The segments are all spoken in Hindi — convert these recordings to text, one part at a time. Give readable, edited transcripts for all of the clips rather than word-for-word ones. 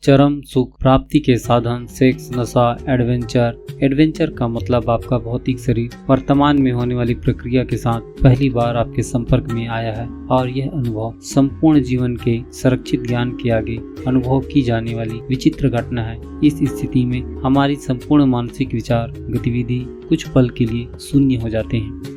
चरम सुख प्राप्ति के साधन, सेक्स, नशा, एडवेंचर। एडवेंचर का मतलब आपका भौतिक शरीर वर्तमान में होने वाली प्रक्रिया के साथ पहली बार आपके संपर्क में आया है और यह अनुभव संपूर्ण जीवन के संरक्षित ज्ञान के आगे अनुभव की जाने वाली विचित्र घटना है। इस स्थिति में हमारी संपूर्ण मानसिक विचार गतिविधि कुछ पल के लिए शून्य हो जाते हैं।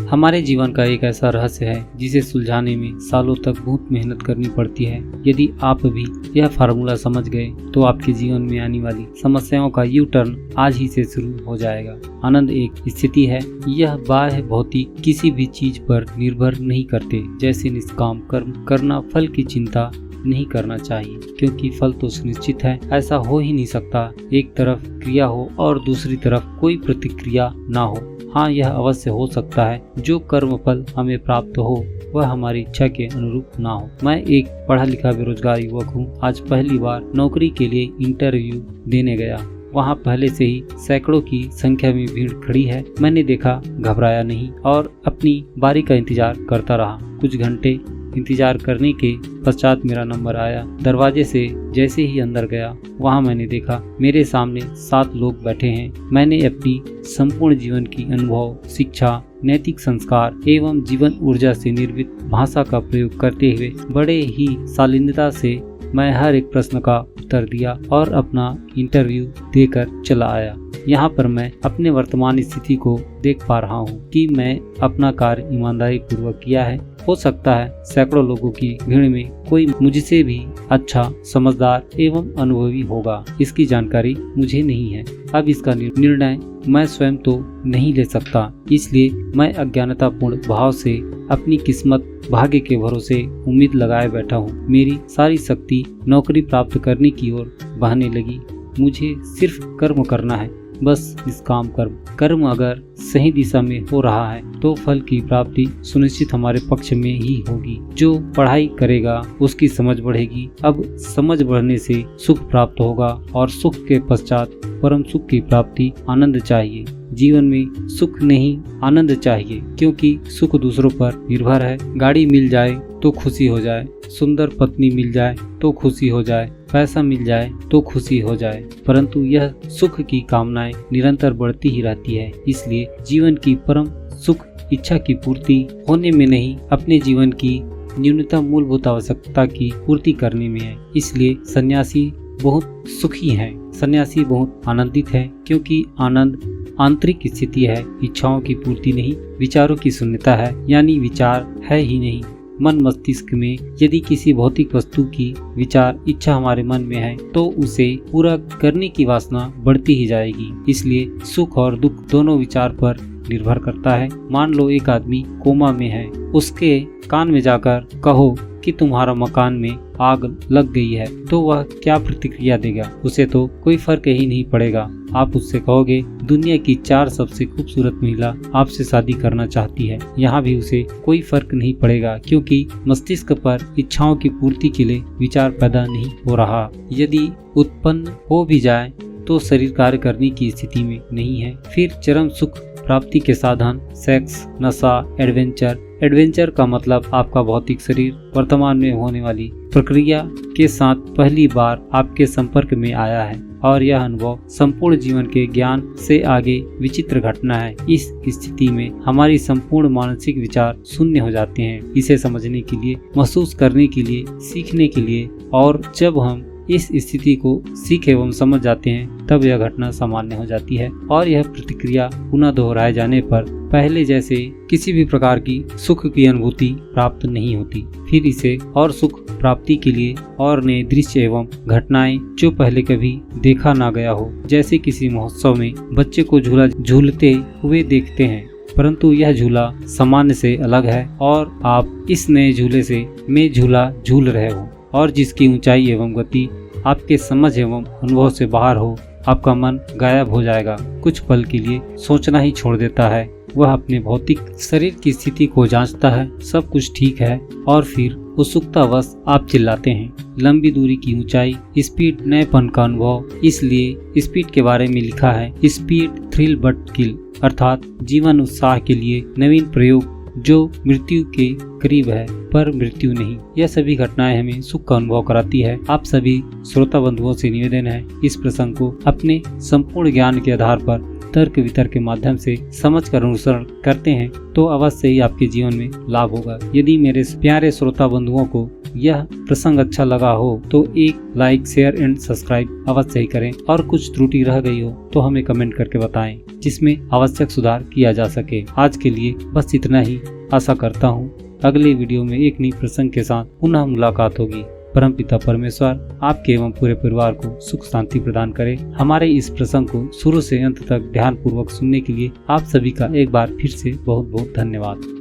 हमारे जीवन का एक ऐसा रहस्य है जिसे सुलझाने में सालों तक बहुत मेहनत करनी पड़ती है। यदि आप भी यह फार्मूला समझ गए तो आपके जीवन में आने वाली समस्याओं का यू टर्न आज ही से शुरू हो जाएगा। आनंद एक स्थिति है, यह बाह्य भौतिक किसी भी चीज पर निर्भर नहीं करते। जैसे निष्काम कर्म करना, फल की चिंता नहीं करना चाहिए क्योंकि फल तो सुनिश्चित है। ऐसा हो ही नहीं सकता एक तरफ क्रिया हो और दूसरी तरफ कोई प्रतिक्रिया ना हो। हाँ, यह अवश्य हो सकता है जो कर्म फल हमें प्राप्त हो वह हमारी इच्छा के अनुरूप ना हो। मैं एक पढ़ा लिखा बेरोजगार युवक हूँ। आज पहली बार नौकरी के लिए इंटरव्यू देने गया। वहाँ पहले से ही सैकड़ों की संख्या में भीड़ खड़ी है। मैंने देखा, घबराया नहीं और अपनी बारी का इंतजार करता रहा। कुछ घंटे इंतजार करने के पश्चात मेरा नंबर आया। दरवाजे से जैसे ही अंदर गया वहाँ मैंने देखा मेरे सामने 7 लोग बैठे हैं। मैंने अपनी संपूर्ण जीवन की अनुभव, शिक्षा, नैतिक संस्कार एवं जीवन ऊर्जा से निर्मित भाषा का प्रयोग करते हुए बड़े ही शालीनता से मैं हर एक प्रश्न का उत्तर दिया और अपना इंटरव्यू देकर चला आया। यहाँ पर मैं अपने वर्तमान स्थिति को देख पा रहा हूँ कि मैं अपना कार्य ईमानदारी पूर्वक किया है। हो सकता है सैकड़ों लोगों की भीड़ में कोई मुझसे भी अच्छा, समझदार एवं अनुभवी होगा। इसकी जानकारी मुझे नहीं है। अब इसका निर्णय मैं स्वयं तो नहीं ले सकता, इसलिए मैं अज्ञानतापूर्ण भाव से अपनी किस्मत, भाग्य के भरोसे उम्मीद लगाए बैठा हूँ। मेरी सारी शक्ति नौकरी प्राप्त करने की ओर बहने लगी। मुझे सिर्फ कर्म करना है, बस निष्काम कर्म। कर्म अगर सही दिशा में हो रहा है तो फल की प्राप्ति सुनिश्चित हमारे पक्ष में ही होगी। जो पढ़ाई करेगा उसकी समझ बढ़ेगी। अब समझ बढ़ने से सुख प्राप्त होगा और सुख के पश्चात परम सुख की प्राप्ति। आनंद चाहिए जीवन में, सुख नहीं आनंद चाहिए, क्योंकि सुख दूसरों पर निर्भर है। गाड़ी मिल जाए तो खुशी हो जाए, सुंदर पत्नी मिल जाए तो खुशी हो जाए, पैसा मिल जाए तो खुशी हो जाए, परंतु यह सुख की कामनाएं निरंतर बढ़ती ही रहती है। इसलिए जीवन की परम सुख इच्छा की पूर्ति होने में नहीं, अपने जीवन की न्यूनतम मूलभूत आवश्यकता की पूर्ति करने में है। इसलिए सन्यासी बहुत सुखी है, सन्यासी बहुत आनंदित है, क्योंकि आनंद आंतरिक स्थिति है, इच्छाओं की पूर्ति नहीं, विचारों की शून्यता है, यानी विचार है ही नहीं। मन मस्तिष्क में यदि किसी भौतिक वस्तु की विचार इच्छा हमारे मन में है तो उसे पूरा करने की वासना बढ़ती ही जाएगी। इसलिए सुख और दुख दोनों विचार पर निर्भर करता है। मान लो एक आदमी कोमा में है, उसके कान में जाकर कहो कि तुम्हारा मकान में आग लग गई है, तो वह क्या प्रतिक्रिया देगा? उसे तो कोई फर्क ही नहीं पड़ेगा। आप उससे कहोगे दुनिया की 4 सबसे खूबसूरत महिला आपसे शादी करना चाहती है, यहाँ भी उसे कोई फर्क नहीं पड़ेगा, क्योंकि मस्तिष्क पर इच्छाओं की पूर्ति के लिए विचार पैदा नहीं हो रहा। यदि उत्पन्न हो भी जाए तो शरीर कार्य करने की स्थिति में नहीं है। फिर चरम सुख प्राप्ति के साधन, सेक्स, नशा, एडवेंचर। एडवेंचर का मतलब आपका भौतिक शरीर वर्तमान में होने वाली प्रक्रिया के साथ पहली बार आपके संपर्क में आया है और यह अनुभव संपूर्ण जीवन के ज्ञान से आगे विचित्र घटना है। इस स्थिति में हमारी संपूर्ण मानसिक विचार शून्य हो जाते हैं। इसे समझने के लिए, महसूस करने के लिए, सीखने के लिए, और जब हम इस स्थिति को सीख एवं समझ जाते हैं तब यह घटना सामान्य हो जाती है और यह प्रतिक्रिया पुनः दोहराए जाने पर पहले जैसे किसी भी प्रकार की सुख की अनुभूति प्राप्त नहीं होती। फिर इसे और सुख प्राप्ति के लिए और नए दृश्य एवं घटनाएं जो पहले कभी देखा ना गया हो, जैसे किसी महोत्सव में बच्चे को झूला झूलते हुए देखते हैं, परंतु यह झूला सामान्य से अलग है और आप इस नए झूले से में झूला झूल रहे हो और जिसकी ऊंचाई एवं गति आपके समझ एवं अनुभव से बाहर हो। आपका मन गायब हो जाएगा, कुछ पल के लिए सोचना ही छोड़ देता है। वह अपने भौतिक शरीर की स्थिति को जांचता है, सब कुछ ठीक है, और फिर उत्सुकतावश आप चिल्लाते हैं। लंबी दूरी की ऊंचाई, स्पीड, नएपन का अनुभव। इसलिए स्पीड के बारे में लिखा है, स्पीड थ्रिल बट किल, अर्थात जीवन उत्साह के लिए नवीन प्रयोग जो मृत्यु के करीब है पर मृत्यु नहीं। यह सभी घटनाएं हमें सुख का अनुभव कराती है। आप सभी श्रोता बंधुओं से निवेदन है, इस प्रसंग को अपने संपूर्ण ज्ञान के आधार पर तर्क वितर्क के माध्यम से समझकर अनुसरण करते हैं तो अवश्य ही आपके जीवन में लाभ होगा। यदि मेरे प्यारे श्रोता बंधुओं को यह प्रसंग अच्छा लगा हो तो एक लाइक, शेयर एंड सब्सक्राइब अवश्य ही करें, और कुछ त्रुटि रह गई हो तो हमें कमेंट करके बताएं जिसमें आवश्यक सुधार किया जा सके। आज के लिए बस इतना ही। आशा करता हूँ अगले वीडियो में एक नई प्रसंग के साथ पुनः मुलाकात होगी। परमपिता परमेश्वर आपके एवं पूरे परिवार को सुख शांति प्रदान करे। हमारे इस प्रसंग को शुरू से अंत तक ध्यान पूर्वक सुनने के लिए आप सभी का एक बार फिर से बहुत बहुत धन्यवाद।